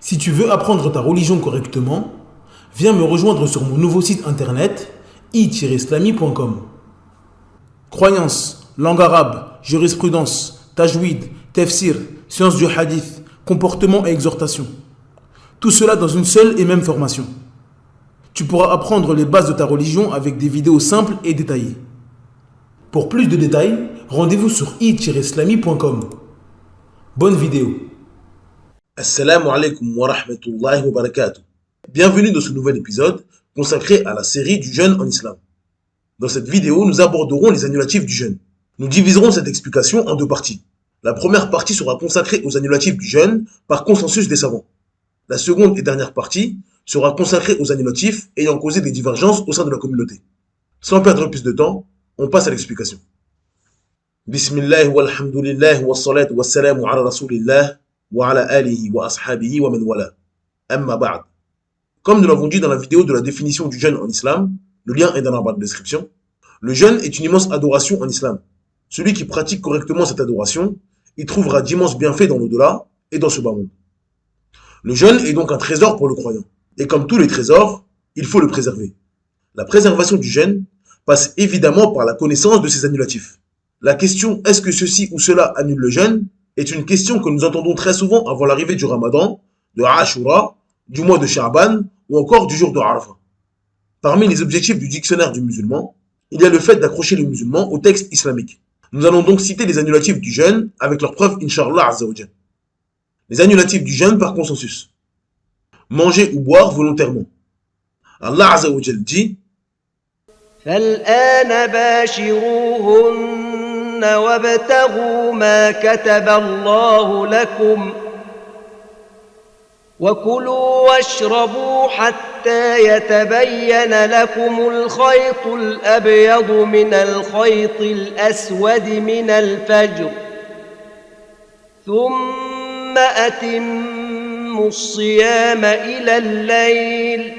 Si tu veux apprendre ta religion correctement, viens me rejoindre sur mon nouveau site internet i-islami.com. Croyances, langue arabe, jurisprudence, tajwid, tafsir, sciences du hadith, comportement et exhortation. Tout cela dans une seule et même formation. Tu pourras apprendre les bases de ta religion avec des vidéos simples et détaillées. Pour plus de détails, rendez-vous sur i-islami.com. Bonne vidéo. Assalamu alaikum wa rahmatullahi wa barakatuh. Bienvenue dans ce nouvel épisode consacré à la série du jeûne en islam. Dans cette vidéo, nous aborderons les annulatifs du jeûne. Nous diviserons cette explication en deux parties. La première partie sera consacrée aux annulatifs du jeûne par consensus des savants. La seconde et dernière partie sera consacrée aux annulatifs ayant causé des divergences au sein de la communauté. Sans perdre plus de temps, on passe à l'explication. Bismillah walhamdulillah wa salatu wa salamu ala rasulillah wa ala alihi wa ashabihi wa man wala. Amma ba'd. Comme nous l'avons dit dans la vidéo de la définition du jeûne en islam, le lien est dans la barre de description, le jeûne est une immense adoration en islam. Celui qui pratique correctement cette adoration, il trouvera d'immenses bienfaits dans l'au-delà et dans ce bas monde. Le jeûne est donc un trésor pour le croyant. Et comme tous les trésors, il faut le préserver. La préservation du jeûne passe évidemment par la connaissance de ses annulatifs. La question est-ce que ceci ou cela annule le jeûne est une question que nous entendons très souvent avant l'arrivée du Ramadan, de Ashura, du mois de Sha'ban ou encore du jour de Arafah. Parmi les objectifs du dictionnaire du musulman, il y a le fait d'accrocher le musulman au texte islamique. Nous allons donc citer les annulatifs du jeûne avec leurs preuves, Inch'Allah Azza wa Jal. Les annulatifs du jeûne par consensus. Manger ou boire volontairement. Allah Azza wa Jal dit فالآن باشروهن وابتغوا ما كتب الله لكم وكلوا واشربوا حتى يتبين لكم الخيط الأبيض من الخيط الأسود من الفجر ثم أتموا الصيام إلى الليل.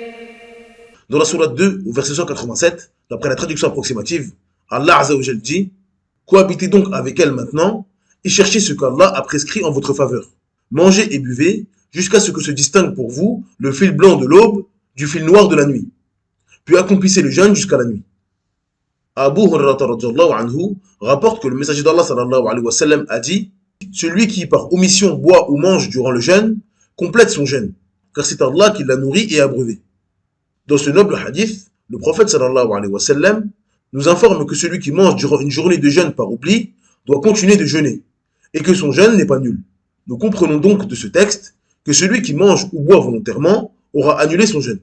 Dans la sourate 2, au verset 187, d'après la traduction approximative, Allah Azza wa Jal dit « Cohabitez donc avec elle maintenant et cherchez ce qu'Allah a prescrit en votre faveur. Mangez et buvez jusqu'à ce que se distingue pour vous le fil blanc de l'aube du fil noir de la nuit. Puis accomplissez le jeûne jusqu'à la nuit. » Abu Hurairah radhiyallahu anhu rapporte que le messager d'Allah sallallahu alayhi wa sallam a dit « Celui qui par omission boit ou mange durant le jeûne complète son jeûne, car c'est Allah qui l'a nourri et abreuvé. » Dans ce noble hadith, le prophète sallallahu alayhi wa sallam nous informe que celui qui mange durant une journée de jeûne par oubli doit continuer de jeûner et que son jeûne n'est pas nul. Nous comprenons donc de ce texte que celui qui mange ou boit volontairement aura annulé son jeûne.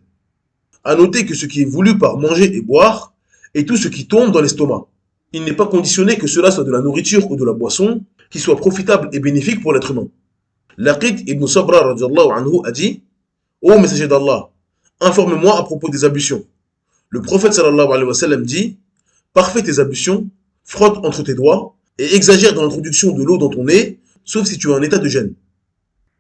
À noter que ce qui est voulu par manger et boire est tout ce qui tombe dans l'estomac. Il n'est pas conditionné que cela soit de la nourriture ou de la boisson qui soit profitable et bénéfique pour l'être humain. Laqit ibn Sabra radhiyallahu anhu a dit « Ô messager d'Allah, informe-moi à propos des ablutions. » Le prophète sallallahu alayhi wa sallam dit « Parfais tes ablutions, frotte entre tes doigts et exagère dans l'introduction de l'eau dans ton nez, sauf si tu es en état de jeûne. »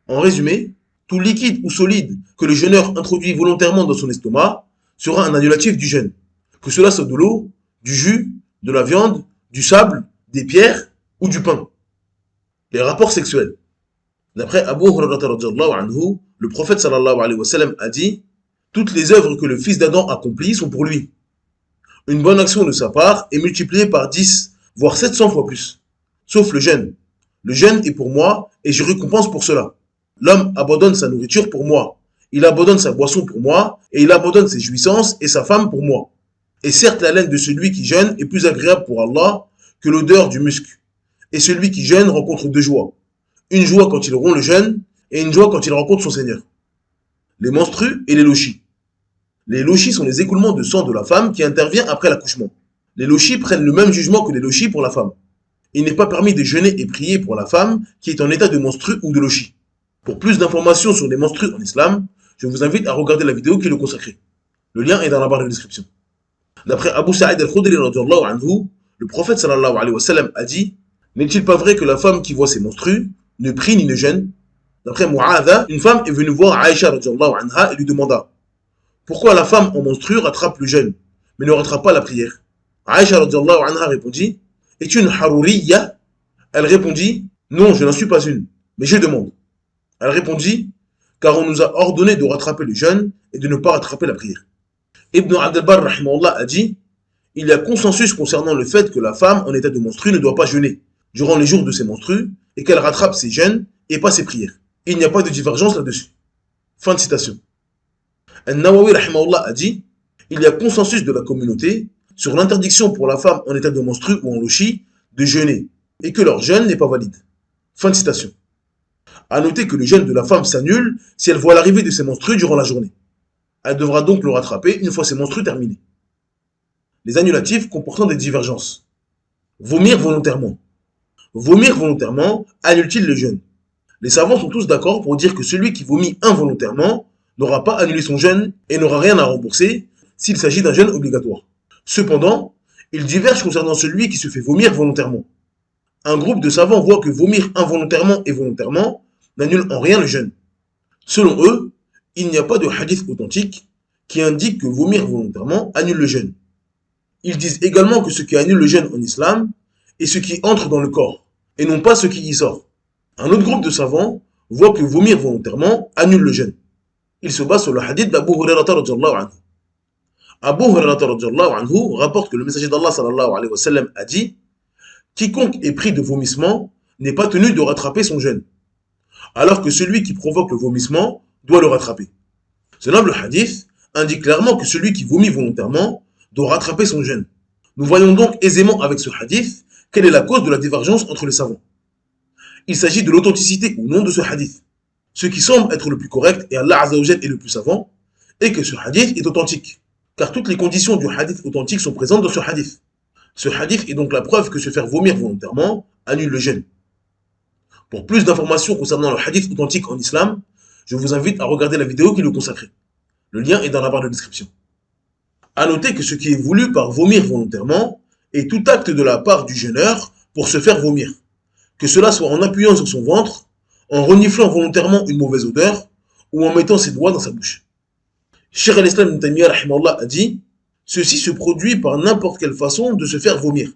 En résumé, tout liquide ou solide que le jeûneur introduit volontairement dans son estomac sera un annulatif du jeûne, que cela soit de l'eau, du jus, de la viande, du sable, des pierres ou du pain. Les rapports sexuels. D'après Abu Hurairah radhiyallahu anhu, le prophète sallallahu alayhi wa sallam a dit « Toutes les œuvres que le fils d'Adam accomplit sont pour lui. Une bonne action de sa part est multipliée par 10, voire 700 fois plus. Sauf le jeûne. Le jeûne est pour moi et je récompense pour cela. L'homme abandonne sa nourriture pour moi. Il abandonne sa boisson pour moi et il abandonne ses jouissances et sa femme pour moi. Et certes, la laine de celui qui jeûne est plus agréable pour Allah que l'odeur du musc. Et celui qui jeûne rencontre deux joies. Une joie quand il rompt le jeûne et une joie quand il rencontre son Seigneur. Les menstrues et les lochis. Les lochis sont les écoulements de sang de la femme qui intervient après l'accouchement. Les lochis prennent le même jugement que les lochis pour la femme. Il n'est pas permis de jeûner et prier pour la femme qui est en état de menstru ou de lochi. Pour plus d'informations sur les menstrues en islam, je vous invite à regarder la vidéo qui est le consacrée. Le lien est dans la barre de description. D'après Abu Sa'id al-Khudri radhiyallahu anhu, le prophète sallallahu alayhi wa sallam a dit « N'est-il pas vrai que la femme qui voit ses menstrues ne prie ni ne jeûne ?» D'après Mu'adha, une femme est venue voir Aïcha radhiyallahu anha et lui demanda « Pourquoi la femme en menstrue rattrape le jeûne, mais ne rattrape pas la prière ?» Aïcha radhiyallahu anha répondit « Es-tu une haruriyya ?» Elle répondit « Non, je n'en suis pas une, mais je demande. » Elle répondit car on nous a ordonné de rattraper le jeûne et de ne pas rattraper la prière. Ibn Abd al-Barr rahimahullah a dit, il y a consensus concernant le fait que la femme en état de menstru ne doit pas jeûner durant les jours de ses menstrues et qu'elle rattrape ses jeûnes et pas ses prières. Il n'y a pas de divergence là-dessus. Fin de citation. An-Nawawi rahimahullah a dit, il y a consensus de la communauté sur l'interdiction pour la femme en état de menstru ou en lochi de jeûner et que leur jeûne n'est pas valide. Fin de citation. A noter que le jeûne de la femme s'annule si elle voit l'arrivée de ses menstrues durant la journée. Elle devra donc le rattraper une fois ses menstrues terminées. Les annulatifs comportant des divergences. Vomir volontairement. Vomir volontairement annule-t-il le jeûne? Les savants sont tous d'accord pour dire que celui qui vomit involontairement n'aura pas annulé son jeûne et n'aura rien à rembourser s'il s'agit d'un jeûne obligatoire. Cependant, ils divergent concernant celui qui se fait vomir volontairement. Un groupe de savants voit que vomir involontairement et volontairement n'annule en rien le jeûne. Selon eux, il n'y a pas de hadith authentique qui indique que vomir volontairement annule le jeûne. Ils disent également que ce qui annule le jeûne en islam est ce qui entre dans le corps, et non pas ce qui y sort. Un autre groupe de savants voit que vomir volontairement annule le jeûne. Il se base sur le hadith d'Abu Hurairah radhiyallahu anhu. Abu Hurairah radhiyallahu anhu rapporte que le messager d'Allah sallallahu alayhi wa sallam a dit « Quiconque est pris de vomissement n'est pas tenu de rattraper son jeûne, alors que celui qui provoque le vomissement doit le rattraper. » Ce noble hadith indique clairement que celui qui vomit volontairement doit rattraper son jeûne. Nous voyons donc aisément avec ce hadith quelle est la cause de la divergence entre les savants. Il s'agit de l'authenticité ou non de ce hadith. Ce qui semble être le plus correct, et Allah Azza wa Jal est le plus savant, est que ce hadith est authentique, car toutes les conditions du hadith authentique sont présentes dans ce hadith. Ce hadith est donc la preuve que se faire vomir volontairement annule le jeûne. Pour plus d'informations concernant le hadith authentique en islam, je vous invite à regarder la vidéo qui le consacrait. Le lien est dans la barre de description. A noter que ce qui est voulu par vomir volontairement est tout acte de la part du jeûneur pour se faire vomir, que cela soit en appuyant sur son ventre, en reniflant volontairement une mauvaise odeur ou en mettant ses doigts dans sa bouche. Cheikh al-Islam Ibn Taymiyyah rahimahullah a dit « Ceci se produit par n'importe quelle façon de se faire vomir,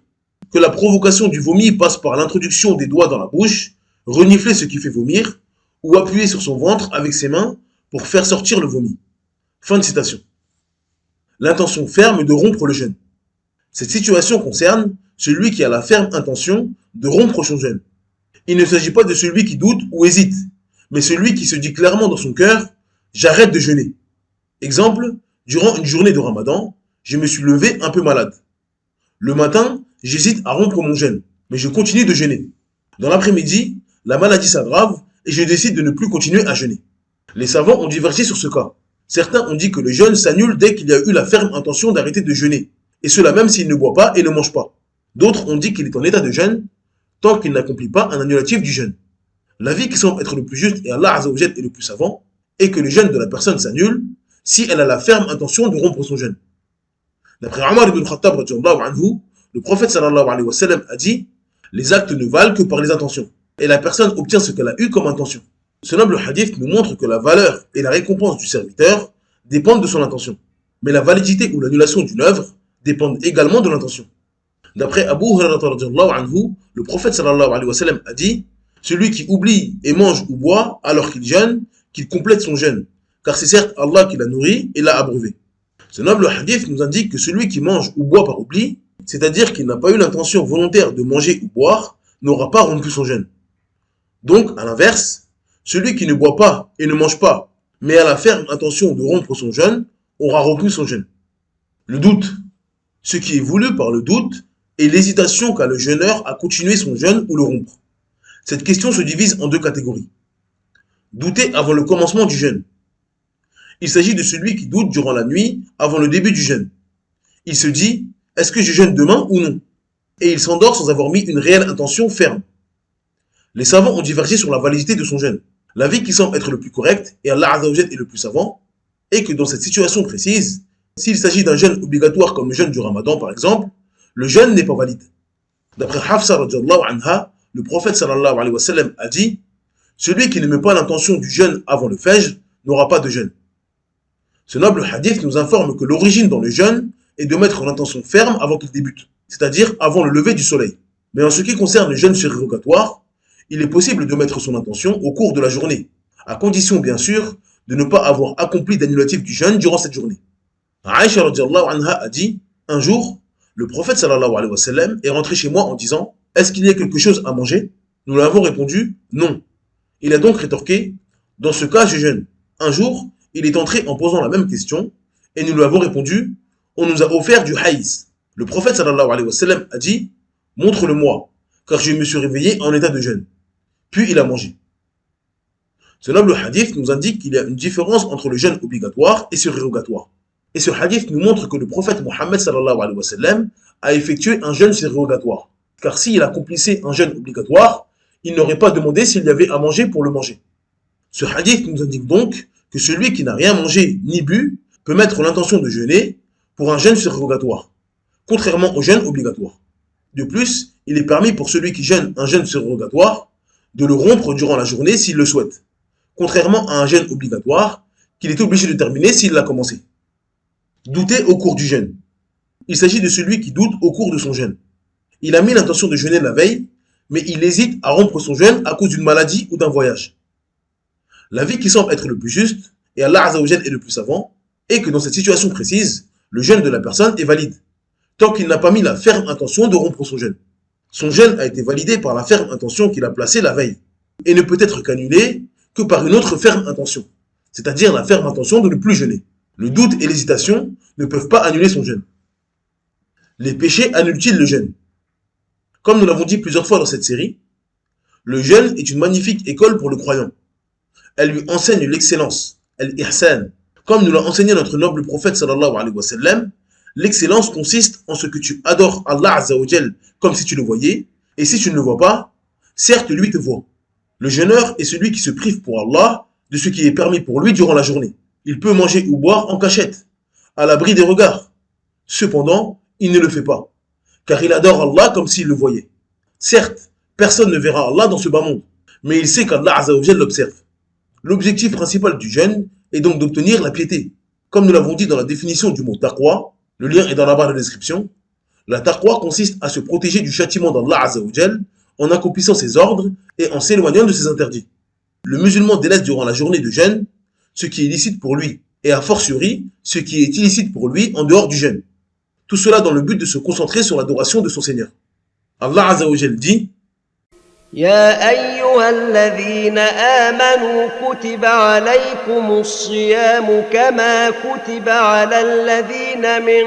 que la provocation du vomi passe par l'introduction des doigts dans la bouche, renifler ce qui fait vomir, ou appuyer sur son ventre avec ses mains pour faire sortir le vomi. » Fin de citation. L'intention ferme de rompre le jeûne. Cette situation concerne celui qui a la ferme intention de rompre son jeûne. Il ne s'agit pas de celui qui doute ou hésite, mais celui qui se dit clairement dans son cœur « J'arrête de jeûner ». Exemple, durant une journée de Ramadan, je me suis levé un peu malade. Le matin, j'hésite à rompre mon jeûne, mais je continue de jeûner. Dans l'après-midi, la maladie s'aggrave et je décide de ne plus continuer à jeûner. Les savants ont divergé sur ce cas. Certains ont dit que le jeûne s'annule dès qu'il y a eu la ferme intention d'arrêter de jeûner, et cela même s'il ne boit pas et ne mange pas. D'autres ont dit qu'il est en état de jeûne tant qu'il n'accomplit pas un annulatif du jeûne. L'avis qui semble être le plus juste, et Allah Azza wa Jal est le plus savant, est que le jeûne de la personne s'annule si elle a la ferme intention de rompre son jeûne. D'après Omar ibn Khattab radhiyallahu anhu, le prophète sallallahu alayhi wa sallam a dit « Les actes ne valent que par les intentions, et la personne obtient ce qu'elle a eu comme intention. » Ce noble hadith nous montre que la valeur et la récompense du serviteur dépendent de son intention, mais la validité ou l'annulation d'une œuvre dépendent également de l'intention. D'après Abu Hurairah radhiyallahu anhu, le prophète sallallahu alayhi wa sallam a dit « Celui qui oublie et mange ou boit alors qu'il jeûne, qu'il complète son jeûne, car c'est certes Allah qui l'a nourri et l'a abreuvé. » Ce noble hadith nous indique que celui qui mange ou boit par oubli, c'est-à-dire qu'il n'a pas eu l'intention volontaire de manger ou boire, n'aura pas rompu son jeûne. Donc, à l'inverse, celui qui ne boit pas et ne mange pas, mais a la ferme intention de rompre son jeûne, aura rompu son jeûne. Le doute. Ce qui est voulu par le doute est l'hésitation qu'a le jeûneur à continuer son jeûne ou le rompre. Cette question se divise en deux catégories. Douter avant le commencement du jeûne. Il s'agit de celui qui doute durant la nuit avant le début du jeûne. Il se dit « Est-ce que je jeûne demain ou non ?» Et il s'endort sans avoir mis une réelle intention ferme. Les savants ont divergé sur la validité de son jeûne. L'avis qui semble être le plus correct, et Allah Azza wa Jal est le plus savant, est que dans cette situation précise, s'il s'agit d'un jeûne obligatoire comme le jeûne du Ramadan par exemple, le jeûne n'est pas valide. D'après Hafsa radhiyallahu anha, le prophète sallallahu alayhi wa sallam a dit « Celui qui ne met pas l'intention du jeûne avant le Fajr n'aura pas de jeûne. » Ce noble hadith nous informe que l'origine dans le jeûne est de mettre l'intention ferme avant qu'il débute, c'est-à-dire avant le lever du soleil. Mais en ce qui concerne le jeûne surrogatoire, il est possible de mettre son intention au cours de la journée, à condition bien sûr de ne pas avoir accompli d'annulatif du jeûne durant cette journée. Aïcha radiallahu anha a dit, un jour, le prophète sallallahu alayhi wa sallam est rentré chez moi en disant, est-ce qu'il y a quelque chose à manger? Nous lui avons répondu, non. Il a donc rétorqué, dans ce cas je jeûne. Un jour, il est entré en posant la même question, et nous lui avons répondu, on nous a offert du haïs. Le prophète sallallahu alayhi wa sallam a dit, montre-le-moi, car je me suis réveillé en état de jeûne. Puis il a mangé. Ce noble hadith nous indique qu'il y a une différence entre le jeûne obligatoire et surrogatoire. Et ce hadith nous montre que le prophète Mohammed sallallahu alayhi wa sallam a effectué un jeûne surrogatoire. Car s'il accomplissait un jeûne obligatoire, il n'aurait pas demandé s'il y avait à manger pour le manger. Ce hadith nous indique donc que celui qui n'a rien mangé ni bu peut mettre l'intention de jeûner pour un jeûne surrogatoire, contrairement au jeûne obligatoire. De plus, il est permis pour celui qui jeûne un jeûne surrogatoire de le rompre durant la journée s'il le souhaite, contrairement à un jeûne obligatoire qu'il est obligé de terminer s'il l'a commencé. Douter au cours du jeûne. Il s'agit de celui qui doute au cours de son jeûne. Il a mis l'intention de jeûner la veille, mais il hésite à rompre son jeûne à cause d'une maladie ou d'un voyage. L'avis qui semble être le plus juste, et Allah Azza wa Jal est le plus savant, est que dans cette situation précise, le jeûne de la personne est valide, tant qu'il n'a pas mis la ferme intention de rompre son jeûne. Son jeûne a été validé par la ferme intention qu'il a placée la veille, et ne peut être qu'annulé que par une autre ferme intention, c'est-à-dire la ferme intention de ne plus jeûner. Le doute et l'hésitation ne peuvent pas annuler son jeûne. Les péchés annulent-ils le jeûne? Comme nous l'avons dit plusieurs fois dans cette série, le jeûne est une magnifique école pour le croyant. Elle lui enseigne l'excellence, al-ihsan. Comme nous l'a enseigné notre noble prophète sallallahu alayhi wa sallam, l'excellence consiste en ce que tu adores Allah Azza wa Jal comme si tu le voyais, et si tu ne le vois pas, certes lui te voit. Le jeûneur est celui qui se prive pour Allah de ce qui est permis pour lui durant la journée. Il peut manger ou boire en cachette, à l'abri des regards. Cependant, il ne le fait pas, car il adore Allah comme s'il le voyait. Certes, personne ne verra Allah dans ce bas monde, mais il sait qu'Allah Azza wa Jal l'observe. L'objectif principal du jeûne est donc d'obtenir la piété. Comme nous l'avons dit dans la définition du mot taqwa, le lien est dans la barre de description, la taqwa consiste à se protéger du châtiment d'Allah Azza wa Jal en accomplissant ses ordres et en s'éloignant de ses interdits. Le musulman délaisse durant la journée de jeûne ce qui est licite pour lui, et a fortiori ce qui est illicite pour lui en dehors du jeûne. Tout cela dans le but de se concentrer sur l'adoration de son Seigneur. Allah Azza wa Jal dit, يا أيها الذين آمنوا كتب عليكم الصيام كما كتب على الذين من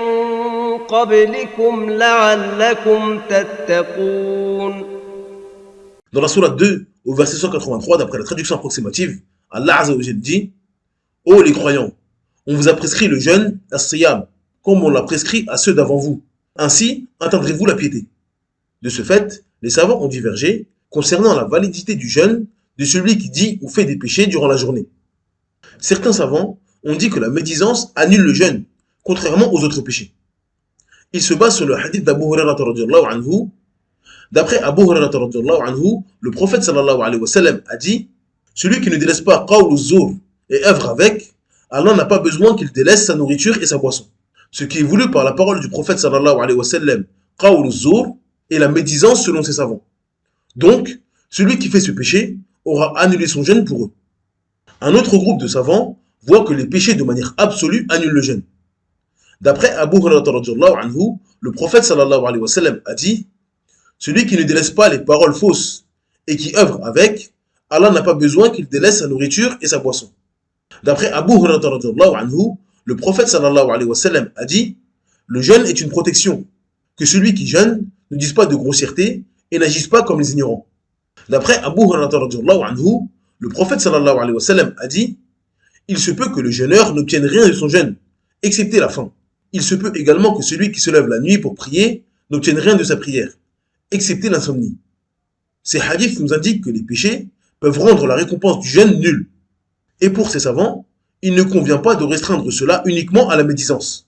قبلكم لعلكم تتقون. Dans la sourate 2, au verset 183, d'après la traduction approximative, Allah Azza wa Jal dit, ô les croyants, on vous a prescrit le jeûne, as-siyam, comme on l'a prescrit à ceux d'avant vous. Ainsi, atteindrez-vous la piété. De ce fait, les savants ont divergé concernant la validité du jeûne de celui qui dit ou fait des péchés durant la journée. Certains savants ont dit que la médisance annule le jeûne, contrairement aux autres péchés. Ils se basent sur le hadith d'Abu Hurairah radhiyallahu anhu. D'après Abu Hurairah radhiyallahu anhu, le prophète sallallahu alayhi wa sallam a dit, celui qui ne délaisse pas qawl az-zur et œuvre avec, Allah n'a pas besoin qu'il délaisse sa nourriture et sa boisson. Ce qui est voulu par la parole du prophète sallallahu alayhi wa sallam, qawl az-zur, est la médisance selon ses savants. Donc, celui qui fait ce péché aura annulé son jeûne pour eux. Un autre groupe de savants voit que les péchés de manière absolue annulent le jeûne. D'après Abu Hurairah radhiyallahu anhu, le prophète sallallahu alayhi wa sallam a dit, celui qui ne délaisse pas les paroles fausses et qui œuvre avec, Allah n'a pas besoin qu'il délaisse sa nourriture et sa boisson. D'après Abu Hurairah radhiyallahu anhu, le prophète sallallahu alayhi wa sallam a dit, le jeûne est une protection, que celui qui jeûne ne dise pas de grossièreté et n'agisse pas comme les ignorants. D'après Abu Hurairah radhiyallahu anhu, le prophète sallallahu alayhi wa sallam a dit, il se peut que le jeûneur n'obtienne rien de son jeûne, excepté la faim. Il se peut également que celui qui se lève la nuit pour prier n'obtienne rien de sa prière, excepté l'insomnie. Ces hadiths nous indiquent que les péchés peuvent rendre la récompense du jeûne nulle. Et pour ces savants, il ne convient pas de restreindre cela uniquement à la médisance.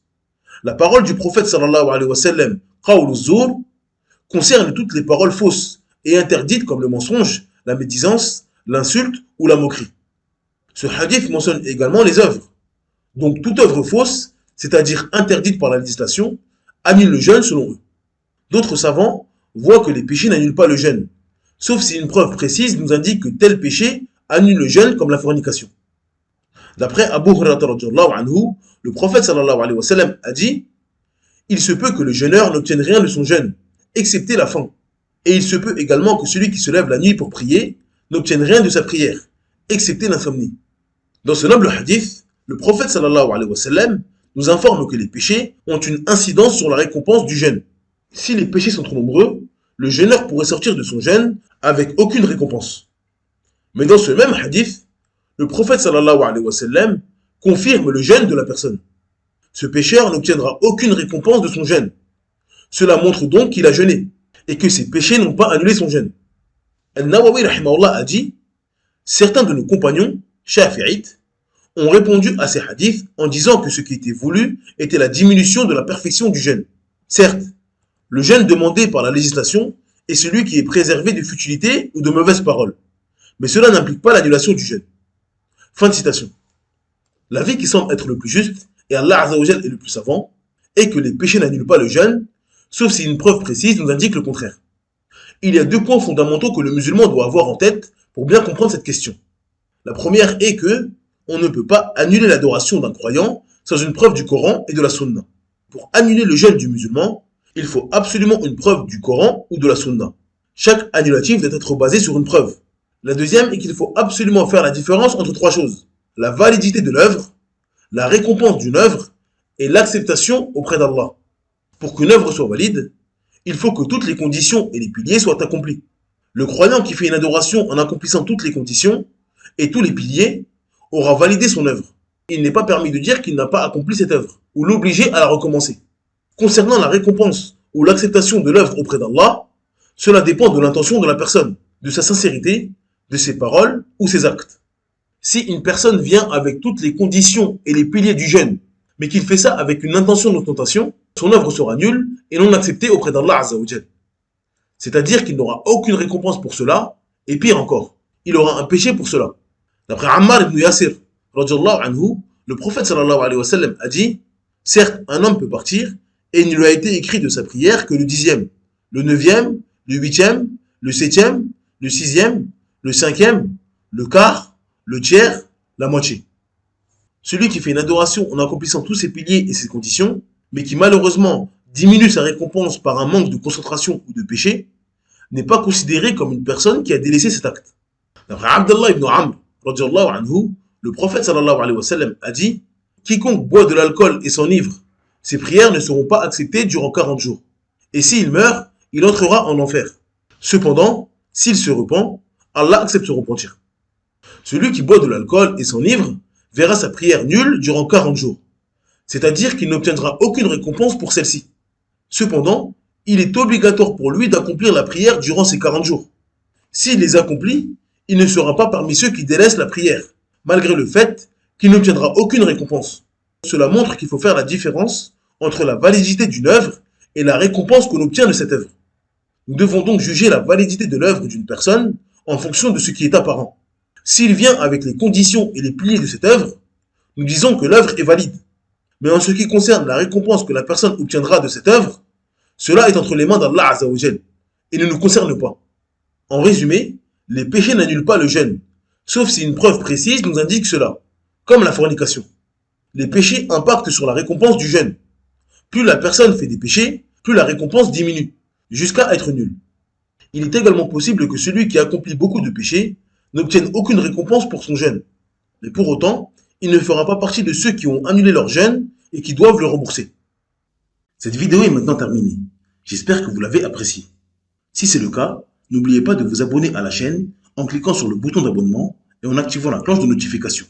La parole du prophète sallallahu alayhi wa sallam, qawl az-zur, concerne toutes les paroles fausses et interdites comme le mensonge, la médisance, l'insulte ou la moquerie. Ce hadith mentionne également les œuvres. Donc toute œuvre fausse, c'est-à-dire interdite par la législation, annule le jeûne selon eux. D'autres savants voient que les péchés n'annulent pas le jeûne, sauf si une preuve précise nous indique que tel péché annule le jeûne comme la fornication. D'après Abu Hurairah radhiyallahu anhu, le prophète sallallahu alayhi wa sallam a dit: il se peut que le jeûneur n'obtienne rien de son jeûne, excepté la faim. Et il se peut également que celui qui se lève la nuit pour prier n'obtienne rien de sa prière, excepté l'insomnie. Dans ce noble hadith, le prophète sallallahu alayhi wa sallam nous informe que les péchés ont une incidence sur la récompense du jeûne. Si les péchés sont trop nombreux, le jeûneur pourrait sortir de son jeûne avec aucune récompense. Mais dans ce même hadith, le prophète sallallahu alayhi wa sallam confirme le jeûne de la personne. Ce pécheur n'obtiendra aucune récompense de son jeûne. Cela montre donc qu'il a jeûné et que ses péchés n'ont pas annulé son jeûne. Al-Nawawi rahimahullah a dit: certains de nos compagnons, shafi'ites, ont répondu à ces hadiths en disant que ce qui était voulu était la diminution de la perfection du jeûne. Certes, le jeûne demandé par la législation est celui qui est préservé de futilité ou de mauvaises paroles, mais cela n'implique pas l'annulation du jeûne. Fin de citation. L'avis qui semble être le plus juste, et Allah Azza wa Jal est le plus savant, est que les péchés n'annulent pas le jeûne, sauf si une preuve précise nous indique le contraire. Il y a deux points fondamentaux que le musulman doit avoir en tête pour bien comprendre cette question. La première est que on ne peut pas annuler l'adoration d'un croyant sans une preuve du Coran et de la Sunna. Pour annuler le jeûne du musulman, il faut absolument une preuve du Coran ou de la Sunna. Chaque annulatif doit être basé sur une preuve. La deuxième est qu'il faut absolument faire la différence entre trois choses: la validité de l'œuvre, la récompense d'une œuvre et l'acceptation auprès d'Allah. Pour qu'une œuvre soit valide, il faut que toutes les conditions et les piliers soient accomplis. Le croyant qui fait une adoration en accomplissant toutes les conditions et tous les piliers aura validé son œuvre. Il n'est pas permis de dire qu'il n'a pas accompli cette œuvre ou l'obliger à la recommencer. Concernant la récompense ou l'acceptation de l'œuvre auprès d'Allah, cela dépend de l'intention de la personne, de sa sincérité, de ses paroles ou ses actes. Si une personne vient avec toutes les conditions et les piliers du jeûne, mais qu'il fait ça avec une intention d'ostentation, son œuvre sera nulle et non acceptée auprès d'Allah Azza wa Jal. C'est-à-dire qu'il n'aura aucune récompense pour cela, et pire encore, il aura un péché pour cela. D'après Ammar ibn Yasir, radhiyallahu anhu, le prophète sallallahu alayhi wa sallam a dit: certes, un homme peut partir, et il ne lui a été écrit de sa prière que le 10e, le 9e, le 8e, le 7e, le 6e, le 5e, le quart, le tiers, la moitié. Celui qui fait une adoration en accomplissant tous ses piliers et ses conditions, mais qui malheureusement diminue sa récompense par un manque de concentration ou de péché, n'est pas considéré comme une personne qui a délaissé cet acte. D'après Abdullah ibn Amr, radhiyallahu anhu, le prophète sallallahu alayhi wa sallam a dit: quiconque boit de l'alcool et s'enivre, ses prières ne seront pas acceptées durant 40 jours. Et s'il meurt, il entrera en enfer. Cependant, s'il se repent, Allah accepte son repentir. Celui qui boit de l'alcool et s'enivre verra sa prière nulle durant 40 jours. C'est-à-dire qu'il n'obtiendra aucune récompense pour celle-ci. Cependant, il est obligatoire pour lui d'accomplir la prière durant ces 40 jours. S'il les accomplit, il ne sera pas parmi ceux qui délaissent la prière, malgré le fait qu'il n'obtiendra aucune récompense. Cela montre qu'il faut faire la différence entre la validité d'une œuvre et la récompense qu'on obtient de cette œuvre. Nous devons donc juger la validité de l'œuvre d'une personne en fonction de ce qui est apparent. S'il vient avec les conditions et les piliers de cette œuvre, nous disons que l'œuvre est valide. Mais en ce qui concerne la récompense que la personne obtiendra de cette œuvre, cela est entre les mains d'Allah Azza wa Jal et ne nous concerne pas. En résumé, les péchés n'annulent pas le jeûne, sauf si une preuve précise nous indique cela, comme la fornication. Les péchés impactent sur la récompense du jeûne. Plus la personne fait des péchés, plus la récompense diminue, jusqu'à être nulle. Il est également possible que celui qui accomplit beaucoup de péchés n'obtienne aucune récompense pour son jeûne. Mais pour autant, il ne fera pas partie de ceux qui ont annulé leur jeûne et qui doivent le rembourser. Cette vidéo est maintenant terminée. J'espère que vous l'avez appréciée. Si c'est le cas, n'oubliez pas de vous abonner à la chaîne en cliquant sur le bouton d'abonnement et en activant la cloche de notification,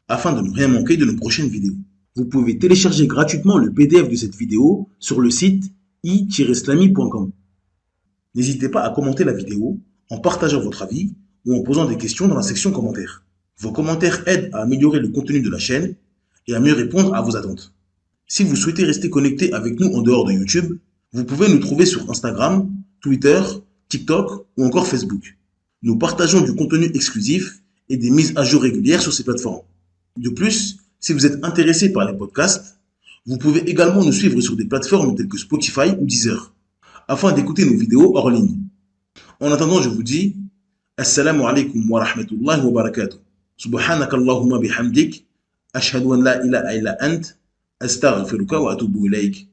afin de ne rien manquer de nos prochaines vidéos. Vous pouvez télécharger gratuitement le PDF de cette vidéo sur le site i-slami.com. N'hésitez pas à commenter la vidéo en partageant votre avis ou en posant des questions dans la section commentaires. Vos commentaires aident à améliorer le contenu de la chaîne et à mieux répondre à vos attentes. Si vous souhaitez rester connecté avec nous en dehors de YouTube, vous pouvez nous trouver sur Instagram, Twitter, TikTok ou encore Facebook. Nous partageons du contenu exclusif et des mises à jour régulières sur ces plateformes. De plus, si vous êtes intéressé par les podcasts, vous pouvez également nous suivre sur des plateformes telles que Spotify ou Deezer, afin d'écouter nos vidéos hors ligne. En attendant, je vous dis Assalamu alaikum wa rahmatullahi wa barakatuh. Subhanaka Allahumma bihamdik. Ashhadu an la ilaha illa ant. Astaghfiruka wa atubu ilayk.